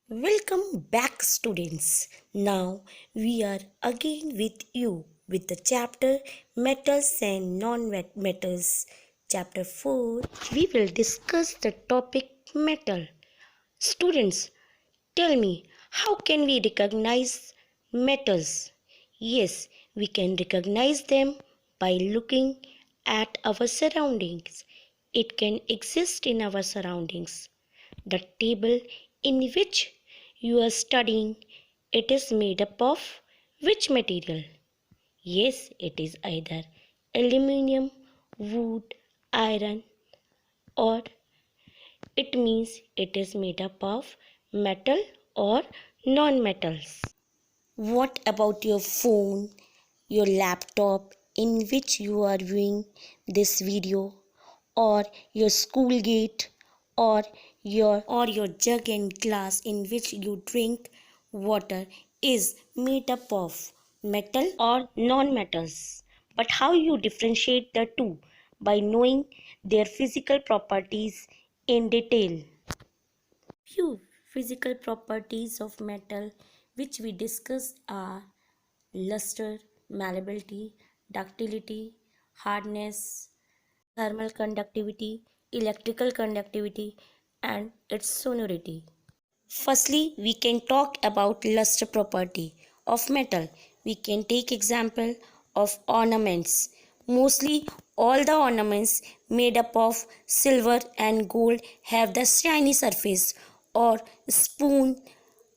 Welcome back, students. Now we are again with you with the chapter Metals and Non-Metals. Chapter 4. We will discuss the topic metal. Students, tell me, how can we recognize metals? Yes, we can recognize them by looking at our surroundings. It can exist in our surroundings. The table in which you are studying, it is made up of which material? Yes, it is either aluminium, wood, iron, or it means it is made up of metal or non-metals. What about your phone, your laptop in which you are viewing this video, or your school gate, or your jug and glass in which you drink water is made up of metal or non-metals? But how you differentiate the two? By knowing their physical properties in detail. Few physical properties of metal which we discussed are luster, malleability, ductility, hardness, thermal conductivity, electrical conductivity, and its sonority. Firstly, we can talk about luster property of metal. We can take example of ornaments. Mostly all the ornaments made up of silver and gold have the shiny surface, or spoon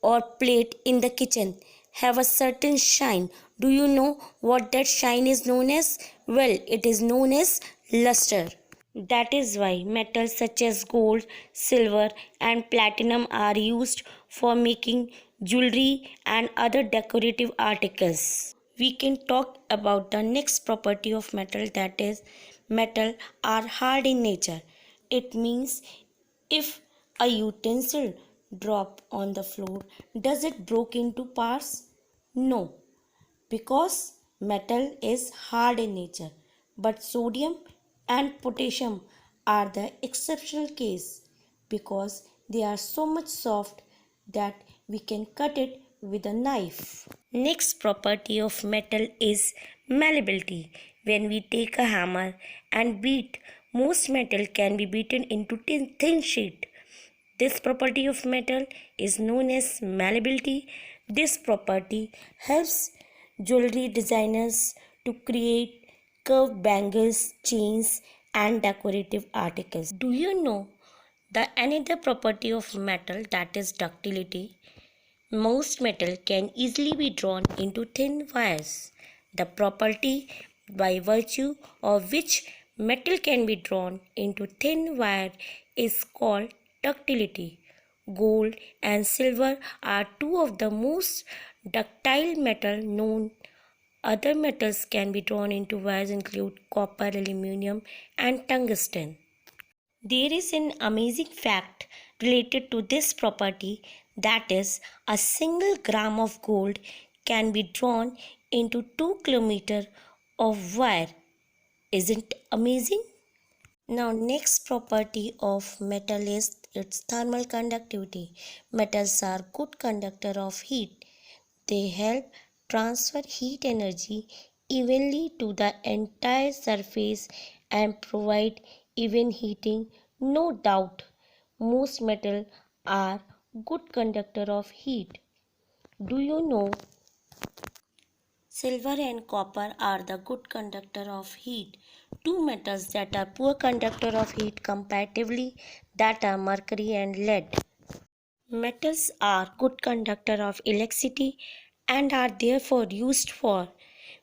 or plate in the kitchen have a certain shine. Do you know what that shine is known as? Well, it is known as luster. That is why metals such as gold, silver, and platinum are used for making jewelry and other decorative articles. We can talk about the next property of metal, that is, metal are hard in nature. It means if a utensil drop on the floor, does it break into parts? No, because metal is hard in nature, but sodium and potassium are the exceptional case because they are so much soft that we can cut it with a knife. Next property of metal is malleability. When we take a hammer and beat, most metal can be beaten into thin sheet. This property of metal is known as malleability. This property helps jewelry designers to create curved bangles, chains, and decorative articles. Do you know the another property of metal, that is ductility? Most metal can easily be drawn into thin wires. The property by virtue of which metal can be drawn into thin wire is called ductility. Gold and silver are two of the most ductile metal known. Other metals can be drawn into wires include copper, aluminum, and tungsten. There is an amazing fact related to this property, that is, a single gram of gold can be drawn into 2 kilometers of wire. Isn't amazing? Now, next property of metal is its thermal conductivity. Metals are good conductor of heat. They help transfer heat energy evenly to the entire surface and provide even heating. No doubt, most metals are good conductor of heat. Do you know silver and copper are the good conductor of heat? Two metals that are poor conductor of heat comparatively, that are mercury and lead. Metals are good conductor of electricity and are therefore used for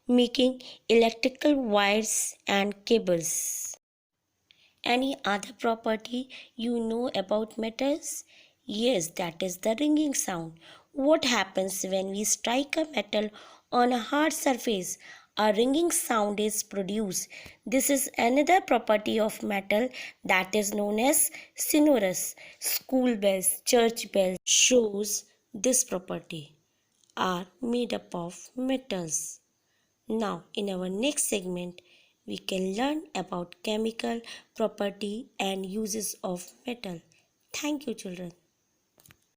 making electrical wires and cables. Any other property you know about metals? Yes, that is the ringing sound. What happens when we strike a metal on a hard surface? A ringing sound is produced. This is another property of metal that is known as sonorous. School bells, church bells shows this property are made up of metals. Now, in our next segment, we can learn about chemical property and uses of metal. Thank you, children.